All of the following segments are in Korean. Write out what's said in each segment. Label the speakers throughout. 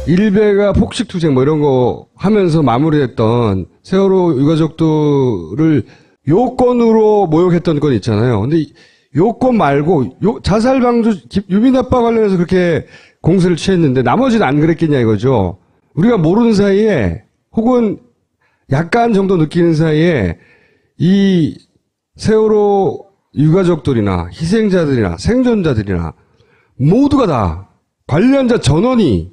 Speaker 1: 일베가 폭식투쟁 뭐 이런 거 하면서 마무리했던 세월호 유가족들을 요건으로 모욕했던 건 있잖아요. 근데 요건 말고 자살 방조 유민 아빠 관련해서 그렇게 공세를 취했는데 나머지는 안 그랬겠냐 이거죠. 우리가 모르는 사이에 혹은 약간 정도 느끼는 사이에 이 세월호 유가족들이나 희생자들이나 생존자들이나 모두가 다 관련자 전원이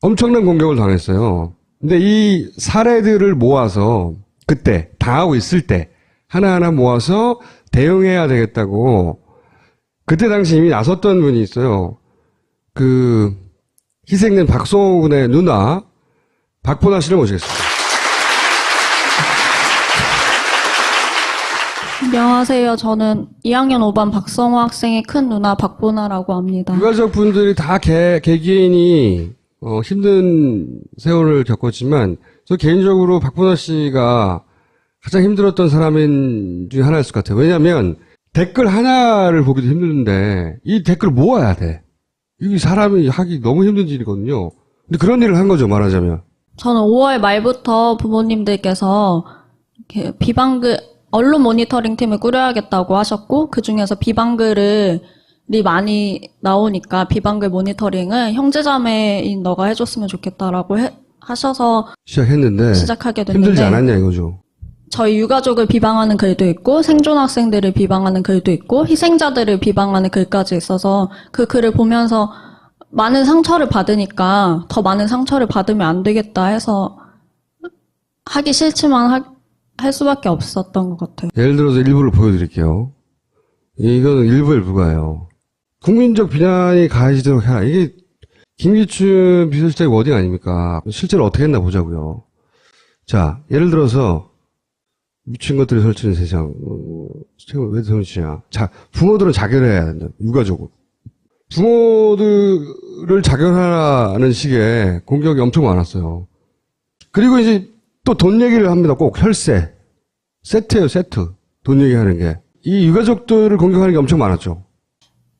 Speaker 1: 엄청난 공격을 당했어요. 근데 이 사례들을 모아서 그때 당하고 있을 때 하나하나 모아서 대응해야 되겠다고 그때 당시 이미 나섰던 분이 있어요. 그 희생된 박성호 군의 누나 박보나 씨를 모시겠습니다.
Speaker 2: 안녕하세요. 저는 2학년 5반 박성호 학생의 큰 누나 박보나라고 합니다.
Speaker 1: 유가족 분들이 다 개개인이 힘든 세월을 겪었지만 저 개인적으로 박보나 씨가 가장 힘들었던 사람 중에 하나였을 것 같아요. 왜냐하면 댓글 하나를 보기도 힘든데 이 댓글을 모아야 돼. 이 사람이 하기 너무 힘든 일이거든요. 근데 그런 일을 한 거죠, 말하자면.
Speaker 2: 저는 5월 말부터 부모님들께서 이렇게 비방글 언론 모니터링 팀을 꾸려야겠다고 하셨고 그 중에서 비방글이 많이 나오니까 비방글 모니터링을 형제자매인 너가 해줬으면 좋겠다라고 하셔서 시작하게 됐는데
Speaker 1: 힘들지 않았냐 이거죠.
Speaker 2: 저희 유가족을 비방하는 글도 있고 생존 학생들을 비방하는 글도 있고 희생자들을 비방하는 글까지 있어서 그 글을 보면서 많은 상처를 받으니까 더 많은 상처를 받으면 안 되겠다 해서 하기 싫지만 할 수밖에 없었던 것 같아요.
Speaker 1: 예를 들어서 일부를 보여드릴게요. 이거는 일부에 불과해요. 국민적 비난이 가해지도록 해라. 이게 김기춘 비서실장의 워딩 아닙니까? 실제로 어떻게 했나 보자고요. 자, 예를 들어서 미친 것들이 설치는 세상. 왜 설치냐. 자, 부모들은 자결해야 된다. 유가족은. 부모들을 자결하라는 식의 공격이 엄청 많았어요. 그리고 이제 또 돈 얘기를 합니다. 꼭 혈세. 세트예요, 세트. 돈 얘기하는 게. 이 유가족들을 공격하는 게 엄청 많았죠.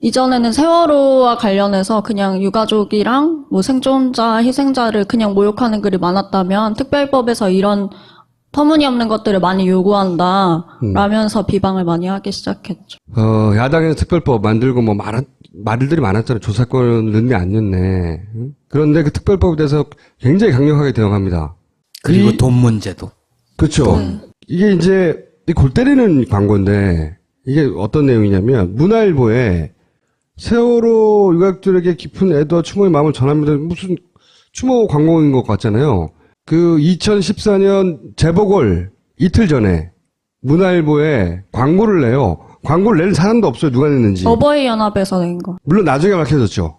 Speaker 2: 이전에는 세월호와 관련해서 그냥 유가족이랑 뭐 생존자, 희생자를 그냥 모욕하는 글이 많았다면 특별법에서 이런 터무니없는 것들을 많이 요구한다 라면서 비방을 많이 하기 시작했죠.
Speaker 1: 야당에서 특별법 만들고 뭐 말들이 많았잖아요. 조사권을 넣네 안 넣네. 그런데 그 특별법에 대해서 굉장히 강력하게 대응합니다.
Speaker 3: 그리고 돈 문제도.
Speaker 1: 그렇죠. 이게 이제 골 때리는 광고인데 이게 어떤 내용이냐면 문화일보에 세월호 유가족들에게 깊은 애도와 추모의 마음을 전합니다. 무슨 추모 광고인 것 같잖아요. 그 2014년 재보궐 이틀 전에 문화일보에 광고를 내요. 광고를 내는 사람도 없어요. 누가 냈는지.
Speaker 2: 어버이연합에서 낸 거.
Speaker 1: 물론 나중에 밝혀졌죠.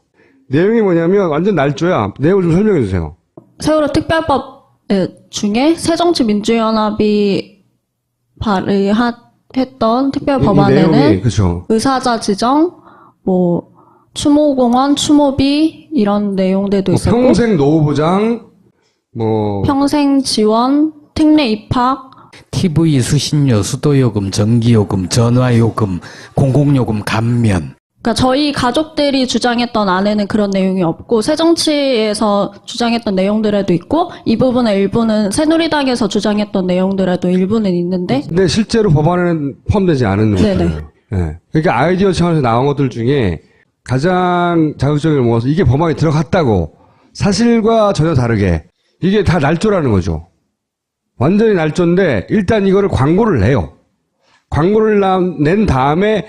Speaker 1: 내용이 뭐냐면 완전 날조야. 내용을 좀 설명해 주세요.
Speaker 2: 세월호 특별법 중에 새정치민주연합이 발의했던 특별법안에는
Speaker 1: 그렇죠.
Speaker 2: 의사자 지정, 뭐 추모공원, 추모비 이런 내용들도 있었고
Speaker 1: 평생 노후보장, 뭐
Speaker 2: 평생 지원, 특례 입학,
Speaker 3: TV 수신료, 수도요금, 전기요금, 전화요금, 공공요금 감면.
Speaker 2: 그러니까 저희 가족들이 주장했던 안에는 그런 내용이 없고 새정치에서 주장했던 내용들에도 있고 이 부분의 일부는 새누리당에서 주장했던 내용들에도 일부는 있는데
Speaker 1: 근데 실제로 법안에는 포함되지 않은 것들. 네. 그러니까 아이디어 차원에서 나온 것들 중에 가장 자극적인 걸 모아서 이게 법안에 들어갔다고 사실과 전혀 다르게 이게 다 날조라는 거죠. 완전히 날조인데 일단 이거를 광고를 내요. 광고를 낸 다음에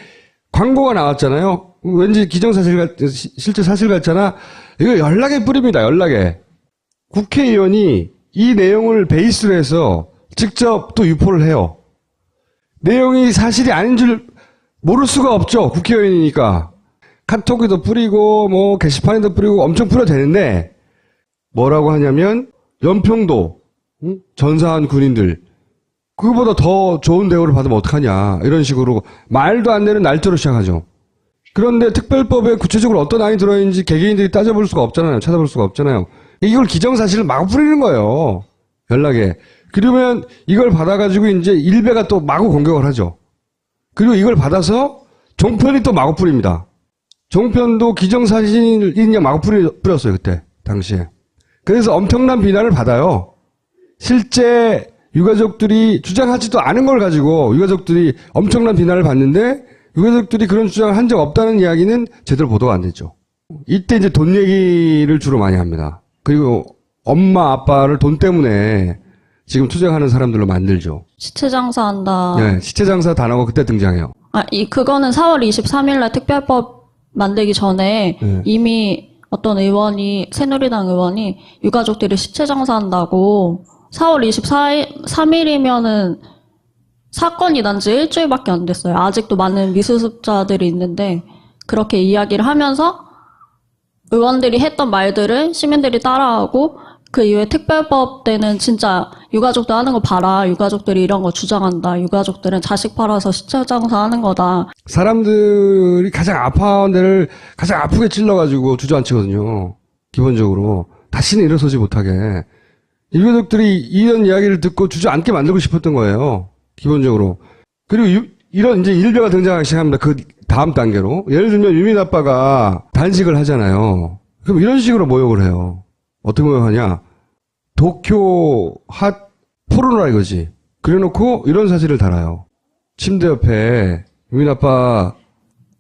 Speaker 1: 광고가 나왔잖아요. 왠지 기정사실 실제 사실 같잖아. 이거 연락에 뿌립니다. 연락에. 국회의원이 이 내용을 베이스로 해서 직접 또 유포를 해요. 내용이 사실이 아닌 줄 모를 수가 없죠. 국회의원이니까. 카톡에도 뿌리고 뭐 게시판에도 뿌리고 엄청 뿌려도 되는데 뭐라고 하냐면 연평도 전사한 군인들 그거보다 더 좋은 대우를 받으면 어떡하냐 이런 식으로 말도 안 되는 날조로 시작하죠. 그런데 특별법에 구체적으로 어떤 안이 들어있는지 개개인들이 따져볼 수가 없잖아요. 찾아볼 수가 없잖아요. 이걸 기정사실을 마구 뿌리는 거예요. 연락에. 그러면 이걸 받아가지고 이제 일베가 또 마구 공격을 하죠. 그리고 이걸 받아서 종편이 또 마구 뿌립니다. 종편도 기정사실이냐 마구 뿌렸어요, 그때. 당시에. 그래서 엄청난 비난을 받아요. 실제 유가족들이 주장하지도 않은 걸 가지고 유가족들이 엄청난 비난을 받는데 유가족들이 그런 주장을 한 적 없다는 이야기는 제대로 보도가 안 되죠. 이때 이제 돈 얘기를 주로 많이 합니다. 그리고 엄마 아빠를 돈 때문에 지금 투쟁하는 사람들로 만들죠.
Speaker 2: 시체 장사한다.
Speaker 1: 네, 시체 장사 단어가 그때 등장해요.
Speaker 2: 그거는 4월 23일 날 특별법 만들기 전에
Speaker 1: 네.
Speaker 2: 이미 어떤 의원이, 새누리당 의원이 유가족들이 시체 장사한다고 4월 23일이면은 사건이 난 지 일주일밖에 안 됐어요. 아직도 많은 미수습자들이 있는데 그렇게 이야기를 하면서 의원들이 했던 말들을 시민들이 따라하고 그 이후에 특별법 때는 진짜 유가족들 하는 거 봐라. 유가족들이 이런 거 주장한다. 유가족들은 자식 팔아서 시체 장사하는 거다.
Speaker 1: 사람들이 가장 아파하는 데를 가장 아프게 찔러가지고 주저앉히거든요. 기본적으로. 다시는 일어서지 못하게. 유가족들이 이런 이야기를 듣고 주저앉게 만들고 싶었던 거예요. 기본적으로. 그리고 이런 이제 일베가 등장하기 시작합니다. 그 다음 단계로. 예를 들면 유민 아빠가 단식을 하잖아요. 그럼 이런 식으로 모욕을 해요. 어떻게 모욕하냐. 도쿄 핫 포르노라 이거지. 그래놓고 이런 사실을 달아요. 침대 옆에 유민 아빠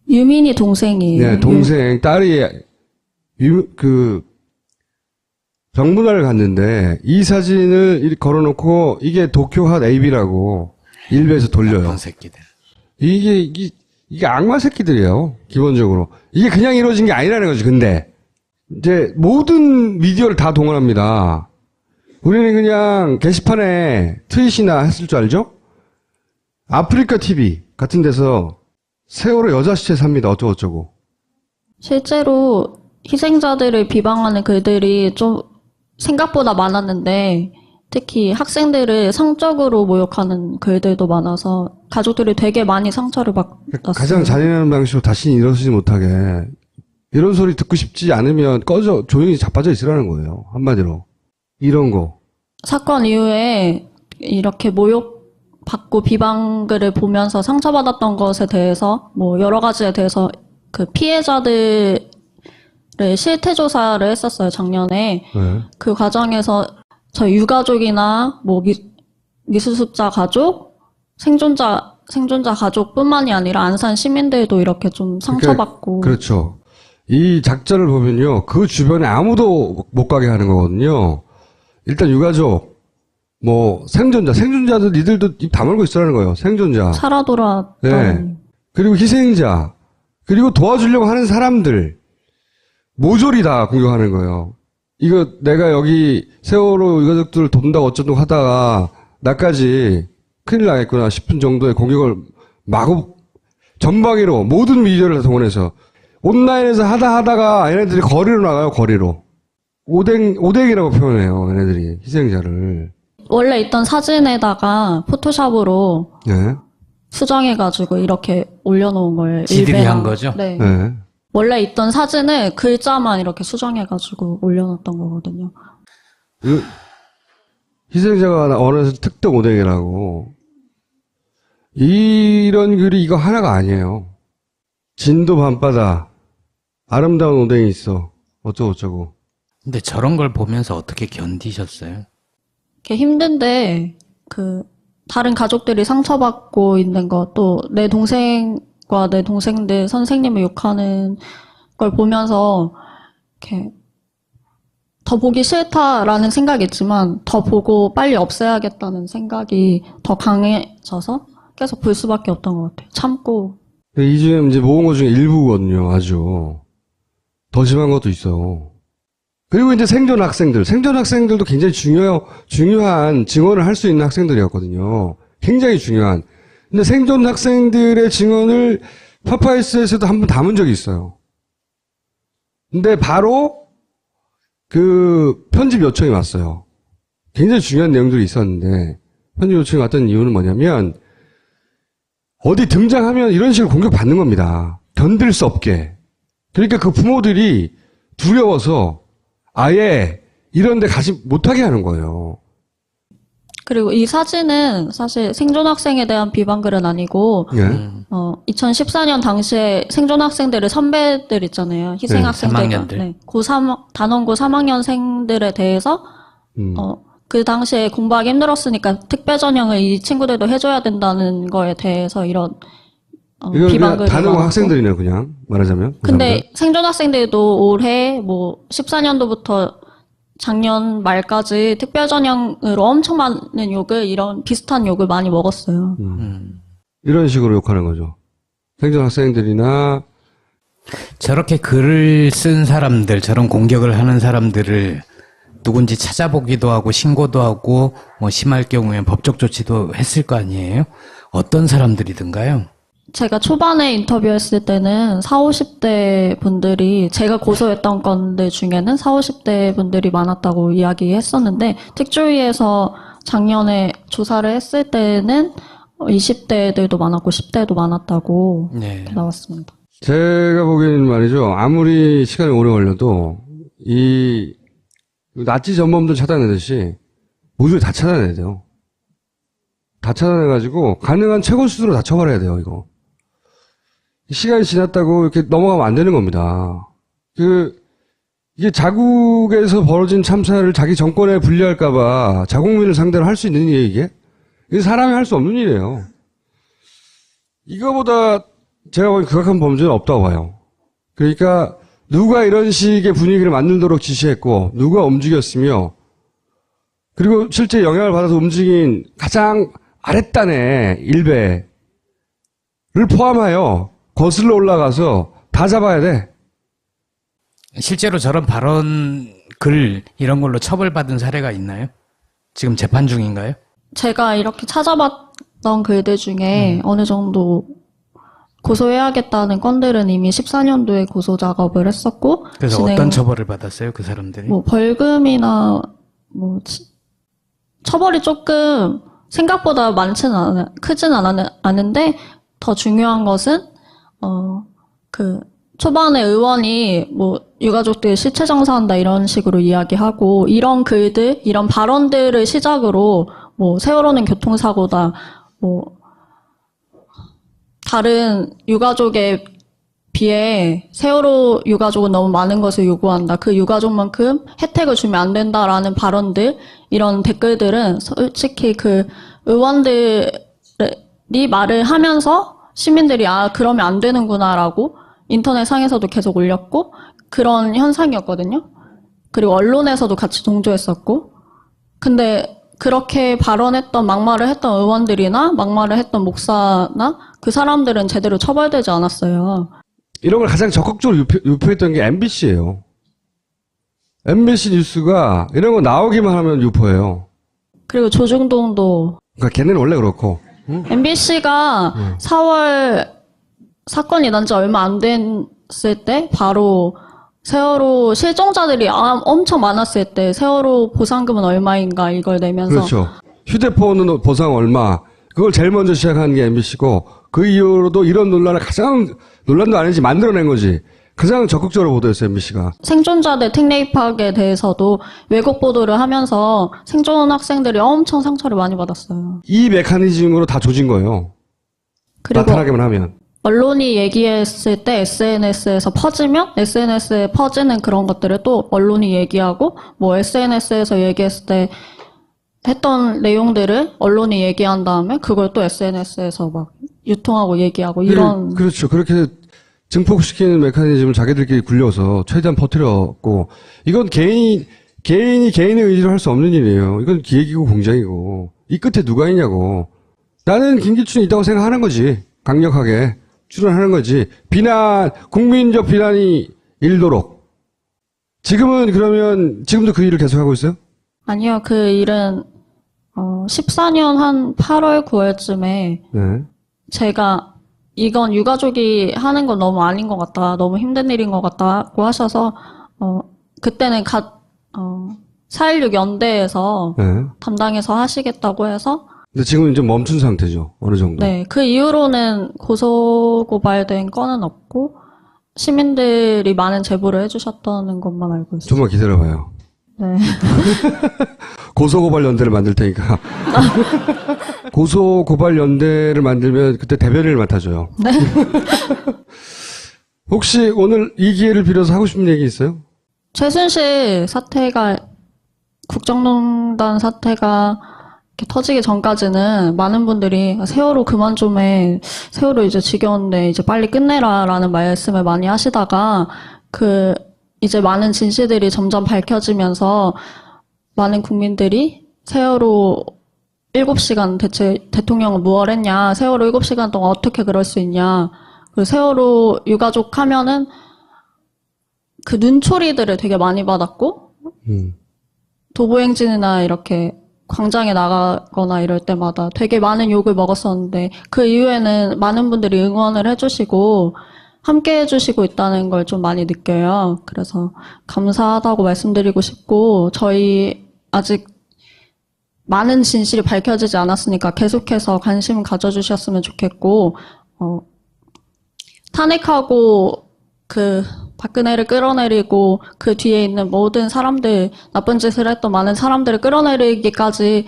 Speaker 2: 유민이 동생이에요.
Speaker 1: 네, 동생 딸이 병문안을 갔는데 이 사진을 이렇게 걸어놓고 이게 도쿄 핫 AB라고 일베에서 돌려요.
Speaker 3: 나쁜 새끼들.
Speaker 1: 이게 악마 새끼들이에요. 기본적으로. 이게 그냥 이루어진 게 아니라는 거지. 근데 이제 모든 미디어를 다 동원합니다. 우리는 그냥 게시판에 트윗이나 했을 줄 알죠? 아프리카 TV 같은 데서 세월호 여자 시체 삽니다. 어쩌고저쩌고.
Speaker 2: 실제로 희생자들을 비방하는 글들이 좀 생각보다 많았는데 특히 학생들을 성적으로 모욕하는 글들도 많아서 가족들이 되게 많이 상처를 받았어요.
Speaker 1: 가장 잔인한 방식으로 다시는 일어서지 못하게 이런 소리 듣고 싶지 않으면 꺼져 조용히 자빠져 있으라는 거예요. 한마디로. 이런 거.
Speaker 2: 사건 이후에 이렇게 모욕받고 비방글을 보면서 상처받았던 것에 대해서 뭐 여러 가지에 대해서 그 피해자들의 실태조사를 했었어요. 작년에.
Speaker 1: 네.
Speaker 2: 그 과정에서 저희 유가족이나 뭐 미수습자 가족, 생존자 가족뿐만이 아니라 안산 시민들도 이렇게 좀 상처받고.
Speaker 1: 그렇죠. 이 작전을 보면요. 그 주변에 아무도 못 가게 하는 거거든요. 일단 유가족, 뭐 생존자들 니들도 입 다물고 있으라는 거예요. 생존자.
Speaker 2: 살아 돌아왔던.
Speaker 1: 네. 그리고 희생자. 그리고 도와주려고 하는 사람들. 모조리 다 공격하는 거예요. 이거 내가 여기 세월호 유가족들을 돕는다고 어쩌고 하다가 나까지 큰일 나겠구나 싶은 정도의 공격을 마구 전방위로 모든 미디어를 다 동원해서 온라인에서 하다가 얘네들이 거리로 나가요. 거리로. 오뎅이라고 표현해요. 얘네들이 희생자를.
Speaker 2: 원래 있던 사진에다가 포토샵으로
Speaker 1: 네.
Speaker 2: 수정해가지고 이렇게 올려놓은 거예요.
Speaker 3: 지들이
Speaker 2: 일베랑.
Speaker 3: 한 거죠?
Speaker 2: 네.
Speaker 1: 네.
Speaker 2: 원래 있던 사진을 글자만 이렇게 수정해가지고 올려놨던 거거든요.
Speaker 1: 희생자가 언어에서 특등 오뎅이라고. 이런 글이 이거 하나가 아니에요. 진도 밤바다. 아름다운 오뎅이 있어. 어쩌고저쩌고.
Speaker 3: 근데 저런 걸 보면서 어떻게 견디셨어요?
Speaker 2: 이렇게 힘든데 다른 가족들이 상처받고 있는 거 또 내 동생과 내 동생들 선생님을 욕하는 걸 보면서 이렇게 더 보기 싫다라는 생각이 있지만 더 보고 빨리 없애야겠다는 생각이 더 강해져서 계속 볼 수밖에 없던 것 같아요. 참고.
Speaker 1: 이 지금 이제 모은 것 중에 일부거든요. 아주. 더 심한 것도 있어. 그리고 이제 생존 학생들도 굉장히 중요한 증언을 할 수 있는 학생들이었거든요. 굉장히 중요한. 근데 생존 학생들의 증언을 파파이스에서도 한번 담은 적이 있어요. 근데 바로 그 편집 요청이 왔어요. 굉장히 중요한 내용들이 있었는데 편집 요청이 왔던 이유는 뭐냐면 어디 등장하면 이런 식으로 공격받는 겁니다. 견딜 수 없게. 그러니까 그 부모들이 두려워서 아예 이런 데 가지 못하게 하는 거예요.
Speaker 2: 그리고 이 사진은 사실 생존학생에 대한 비방글은 아니고,
Speaker 1: 예.
Speaker 2: 2014년 당시에 생존학생들의 선배들 있잖아요. 희생학생들.
Speaker 3: 3학년들.
Speaker 2: 네. 단원고 3학년생들에 대해서,
Speaker 1: 음.
Speaker 2: 그 당시에 공부하기 힘들었으니까 특별 전형을 이 친구들도 해줘야 된다는 거에 대해서 이런,
Speaker 1: 이건 그냥
Speaker 2: 비방글이
Speaker 1: 단원
Speaker 2: 많았고.
Speaker 1: 학생들이네요, 그냥. 말하자면. 그
Speaker 2: 근데
Speaker 1: 사람들.
Speaker 2: 생존학생들도 올해 14년도부터 작년 말까지 특별 전형으로 엄청 많은 욕을, 이런 비슷한 욕을 많이 먹었어요.
Speaker 1: 이런 식으로 욕하는 거죠. 생존 학생들이나,
Speaker 3: 저렇게 글을 쓴 사람들, 저런 공격을 하는 사람들을 누군지 찾아보기도 하고 신고도 하고 뭐 심할 경우에 법적 조치도 했을 거 아니에요? 어떤 사람들이든가요?
Speaker 2: 제가 초반에 인터뷰했을 때는 40, 50대 분들이, 제가 고소했던 건들 중에는 40, 50대 분들이 많았다고 이야기했었는데, 특조위에서 작년에 조사를 했을 때는 20대들도 많았고 10대도 많았다고
Speaker 3: 네.
Speaker 2: 이렇게 나왔습니다.
Speaker 1: 제가 보기에는 말이죠. 아무리 시간이 오래 걸려도, 이, 나치 전범들 찾아내듯이, 모두 다 찾아내야 돼요. 다 찾아내가지고, 가능한 최고 수준으로 다 처벌해야 돼요, 이거. 시간이 지났다고 이렇게 넘어가면 안 되는 겁니다. 이게 자국에서 벌어진 참사를 자기 정권에 불리할까봐 자국민을 상대로 할 수 있는 일이에요, 이게? 이게 사람이 할 수 없는 일이에요. 이거보다 제가 보기엔 극악한 범죄는 없다고 봐요. 그러니까 누가 이런 식의 분위기를 만들도록 지시했고, 누가 움직였으며, 그리고 실제 영향을 받아서 움직인 가장 아랫단의 일베를 포함하여 거슬러 올라가서 다 잡아야 돼.
Speaker 3: 실제로 저런 발언, 글 이런 걸로 처벌받은 사례가 있나요? 지금 재판 중인가요?
Speaker 2: 제가 이렇게 찾아봤던 글들 중에 어느 정도 고소해야겠다는 건들은 이미 14년도에 고소 작업을 했었고,
Speaker 3: 그래서 어떤 처벌을 받았어요, 그 사람들이?
Speaker 2: 벌금이나 처벌이 조금 생각보다 크진 않은데, 더 중요한 것은 초반에 의원이 유가족들 실체 정사한다 이런 식으로 이야기하고, 이런 글들, 이런 발언들을 시작으로 세월호는 교통사고다, 다른 유가족에 비해 세월호 유가족은 너무 많은 것을 요구한다. 그 유가족만큼 혜택을 주면 안 된다라는 발언들, 이런 댓글들은 솔직히 그 의원들이 말을 하면서 시민들이 그러면 안 되는구나라고 인터넷 상에서도 계속 올렸고, 그런 현상이었거든요. 그리고 언론에서도 같이 동조했었고. 근데 그렇게 발언했던, 막말을 했던 의원들이나 막말을 했던 목사나 그 사람들은 제대로 처벌되지 않았어요.
Speaker 1: 이런 걸 가장 적극적으로 유포했던 게 MBC예요. MBC 뉴스가 이런 거 나오기만 하면 유포해요.
Speaker 2: 그리고 조중동도,
Speaker 1: 그러니까 걔네는 원래 그렇고.
Speaker 2: MBC가 4월 사건이 난 지 얼마 안 됐을 때 바로 세월호 실종자들이 엄청 많았을 때 세월호 보상금은 얼마인가 이걸 내면서,
Speaker 1: 그렇죠. 휴대폰은 보상 얼마. 그걸 제일 먼저 시작한 게 MBC고, 그 이후로도 이런 논란을 논란도 아니지 만들어낸 거지. 가장 적극적으로 보도했어요, MBC가.
Speaker 2: 생존자들 특례 입학에 대해서도 왜곡 보도를 하면서 생존 학생들이 엄청 상처를 많이 받았어요.
Speaker 1: 이 메커니즘으로 다 조진 거예요.
Speaker 2: 그리고
Speaker 1: 나타나기만 하면.
Speaker 2: 언론이 얘기했을 때 SNS에서 퍼지면 SNS에 퍼지는 그런 것들을 또 언론이 얘기하고, SNS에서 얘기했을 때 했던 내용들을 언론이 얘기한 다음에 그걸 또 SNS에서 막 유통하고 얘기하고 이런.
Speaker 1: 그렇죠. 그렇게 증폭시키는 메커니즘을 자기들끼리 굴려서 최대한 퍼뜨렸고, 이건 개인이 개인의 의지로 할 수 없는 일이에요. 이건 기획이고 공작이고, 이 끝에 누가 있냐고. 나는 김기춘이 있다고 생각하는 거지. 강력하게 출연하는 거지. 국민적 비난이 일도록. 지금도 그 일을 계속하고 있어요?
Speaker 2: 아니요, 그 일은 14년 한 8월 9월쯤에
Speaker 1: 네.
Speaker 2: 제가 이건 유가족이 하는 건 너무 아닌 것 같다, 너무 힘든 일인 것 같다고 하셔서 그때는 4.16 연대에서
Speaker 1: 네.
Speaker 2: 담당해서 하시겠다고 해서.
Speaker 1: 근데 지금은 이제 멈춘 상태죠. 어느 정도.
Speaker 2: 네, 그 이후로는 고소 고발된 건은 없고 시민들이 많은 제보를 해주셨다는 것만 알고 있어요.
Speaker 1: 좀만 기다려봐요.
Speaker 2: 네.
Speaker 1: 고소고발연대를 만들 테니까. 고소고발연대를 만들면 그때 대변인을 맡아줘요.
Speaker 2: 네.
Speaker 1: 혹시 오늘 이 기회를 빌어서 하고 싶은 얘기 있어요?
Speaker 2: 최순실 사태가, 국정농단 사태가 이렇게 터지기 전까지는 많은 분들이 세월호 그만 좀 해. 세월호 이제 지겨운데 이제 빨리 끝내라라는 말씀을 많이 하시다가 이제 많은 진실들이 점점 밝혀지면서 많은 국민들이 세월호 7시간 대체 대통령은 무얼 했냐. 세월호 7시간 동안 어떻게 그럴 수 있냐. 그리고 세월호 유가족 하면은 그 눈초리들을 되게 많이 받았고, 도보행진이나 이렇게 광장에 나가거나 이럴 때마다 되게 많은 욕을 먹었었는데, 그 이후에는 많은 분들이 응원을 해주시고, 함께 해주시고 있다는 걸 좀 많이 느껴요. 그래서 감사하다고 말씀드리고 싶고, 저희 아직 많은 진실이 밝혀지지 않았으니까 계속해서 관심 가져주셨으면 좋겠고, 탄핵하고 박근혜를 끌어내리고 그 뒤에 있는 모든 사람들, 나쁜 짓을 했던 많은 사람들을 끌어내리기까지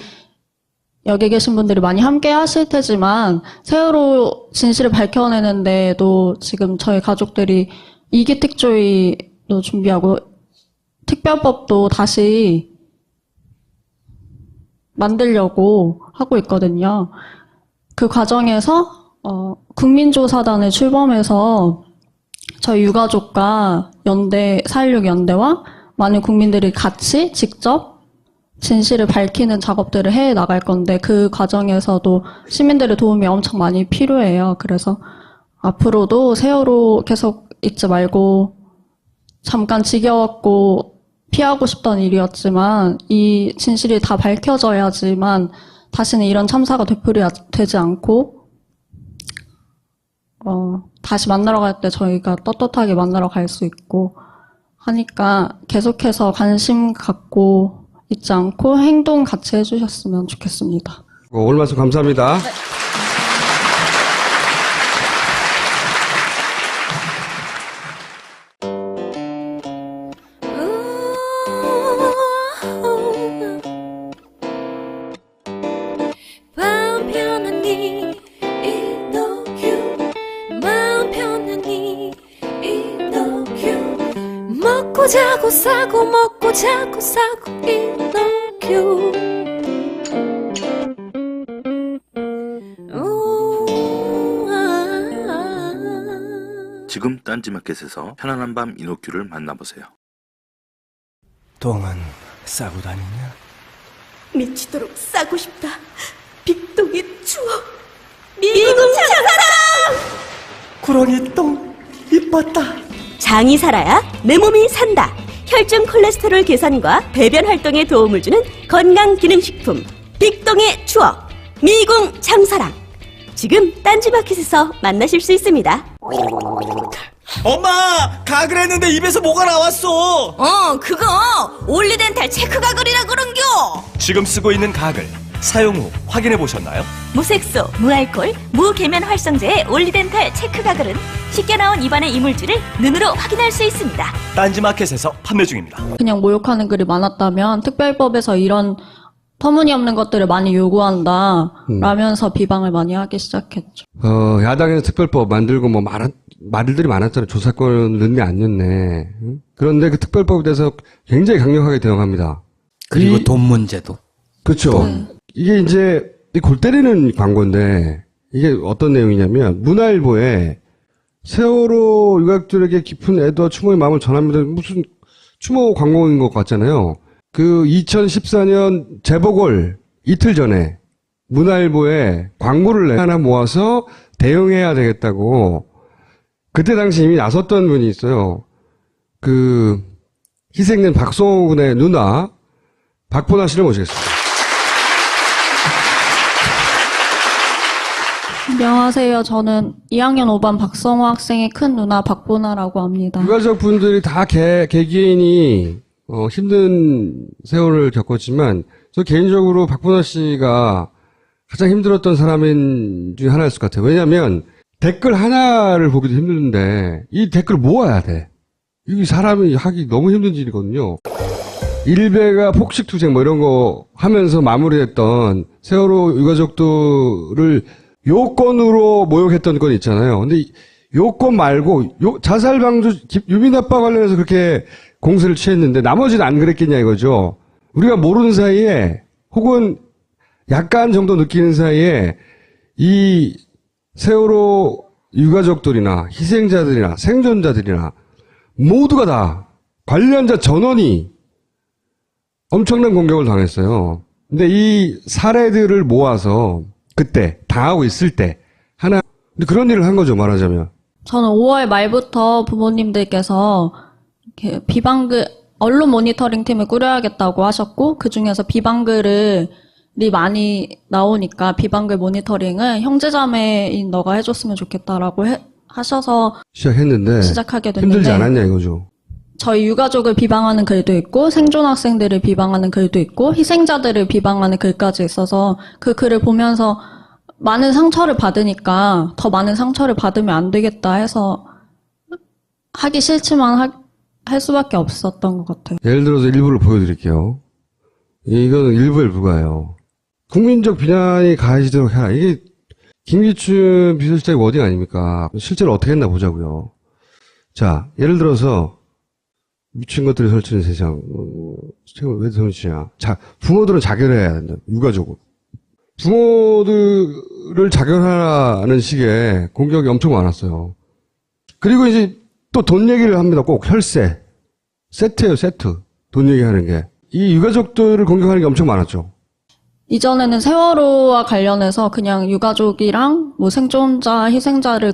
Speaker 2: 여기 계신 분들이 많이 함께 하실 테지만 세월호 진실을 밝혀내는데도 지금 저희 가족들이 2기 특조위도 준비하고 특별법도 다시 만들려고 하고 있거든요. 그 과정에서 국민조사단을 출범해서 저희 유가족과 4.16 연대와 많은 국민들이 같이 직접 진실을 밝히는 작업들을 해 나갈 건데 그 과정에서도 시민들의 도움이 엄청 많이 필요해요. 그래서 앞으로도 세월호 계속 잊지 말고 잠깐 지겨웠고 피하고 싶던 일이었지만 이 진실이 다 밝혀져야지만 다시는 이런 참사가 되풀이되지 않고 다시 만나러 갈 때 저희가 떳떳하게 만나러 갈 수 있고 하니까 계속해서 관심 갖고 있지 않고 행동 같이 해주셨으면 좋겠습니다.
Speaker 1: 오늘 말씀 감사합니다.
Speaker 2: 네.
Speaker 4: 먹고 자고 싸고 먹고 자고 싸고 이너큐
Speaker 5: 지금 딴지마켓에서 편안한 밤 이노큐를 만나보세요.
Speaker 6: 똥은 싸고 다니냐?
Speaker 4: 미치도록 싸고 싶다. 빅동의 추억 미국 장사랑
Speaker 6: 구렁이 똥 이뻤다.
Speaker 4: 장이 살아야 내 몸이 산다. 혈중 콜레스테롤 개선과 배변 활동에 도움을 주는 건강기능식품 빅동의 추억 미궁 장사랑 지금 딴지마켓에서 만나실 수 있습니다.
Speaker 6: 엄마! 가글 했는데 입에서 뭐가 나왔어!
Speaker 4: 그거 올리덴탈 체크 가글이라 그런겨.
Speaker 6: 지금 쓰고 있는 가글 사용 후 확인해 보셨나요?
Speaker 4: 무색소, 무알콜, 무계면 활성제의 올리덴탈 체크 가글은 쉽게 나온 입안의 이물질을 눈으로 확인할 수 있습니다.
Speaker 6: 딴지마켓에서 판매 중입니다.
Speaker 2: 그냥 모욕하는 글이 많았다면 특별법에서 이런 터무니없는 것들을 많이 요구한다 라면서 비방을 많이 하기 시작했죠.
Speaker 1: 야당에서 특별법 만들고 뭐 말들이 많았잖아요. 조사권 넣네 안 넣네. 응? 그런데 그 특별법에 대해서 굉장히 강력하게 대응합니다.
Speaker 3: 그리고 돈 문제도.
Speaker 1: 그렇죠. 이게 이제 골 때리는 광고인데 이게 어떤 내용이냐면 문화일보에 세월호 유가족들에게 깊은 애도와 추모의 마음을 전합니다. 무슨 추모 광고인 것 같잖아요. 그 2014년 재보궐 이틀 전에 문화일보에 광고를 하나 모아서 대응해야 되겠다고 그때 당시 이미 나섰던 분이 있어요. 그 희생된 박성호 군의 누나 박보나 씨를 모시겠습니다.
Speaker 2: 안녕하세요. 저는 2학년 5반 박성호 학생의 큰 누나 박보나라고 합니다.
Speaker 1: 유가족 분들이 다 개개인이 힘든 세월을 겪었지만 저 개인적으로 박보나 씨가 가장 힘들었던 사람인 중에 하나였을 것 같아요. 왜냐하면 댓글 하나를 보기도 힘든데 이 댓글을 모아야 돼. 이 사람이 하기 너무 힘든 일이거든요. 일베가 폭식투쟁 뭐 이런 거 하면서 마무리했던 세월호 유가족들을 요건으로 모욕했던 건 있잖아요. 근데 요건 말고 자살 방조 유민 압박 관련해서 그렇게 공세를 취했는데 나머지는 안 그랬겠냐 이거죠. 우리가 모르는 사이에 혹은 약간 정도 느끼는 사이에 이 세월호 유가족들이나 희생자들이나 생존자들이나 모두가 다 관련자 전원이 엄청난 공격을 당했어요. 근데 이 사례들을 모아서 그때 당하고 있을 때 하나 근데 그런 일을 한 거죠, 말하자면.
Speaker 2: 저는 5월 말부터 부모님들께서 이렇게 비방글 언론 모니터링 팀을 꾸려야겠다고 하셨고 그 중에서 비방글이 많이 나오니까 비방글 모니터링을 형제자매인 너가 해줬으면 좋겠다라고 하셔서
Speaker 1: 시작했는데
Speaker 2: 시작하게 됐는데
Speaker 1: 힘들지 않았냐 이거죠.
Speaker 2: 저희 유가족을 비방하는 글도 있고 생존 학생들을 비방하는 글도 있고 희생자들을 비방하는 글까지 있어서 그 글을 보면서 많은 상처를 받으니까 더 많은 상처를 받으면 안 되겠다 해서 하기 싫지만 할 수밖에 없었던 것 같아요.
Speaker 1: 예를 들어서 일부를 보여드릴게요. 이거는 일부에 불과해요. 국민적 비난이 가해지도록 해라. 이게 김기춘 비서실장의 워딩 아닙니까? 실제로 어떻게 했나 보자고요. 자, 예를 들어서 미친 것들이 설치는 세상. 책을 왜 설치냐. 자, 부모들은 자결해야 된다. 유가족은. 부모들을 자결하라는 식의 공격이 엄청 많았어요. 그리고 이제 또 돈 얘기를 합니다. 꼭 혈세. 세트예요, 세트. 돈 얘기하는 게. 이 유가족들을 공격하는 게 엄청 많았죠.
Speaker 2: 이전에는 세월호와 관련해서 그냥 유가족이랑 뭐 생존자, 희생자를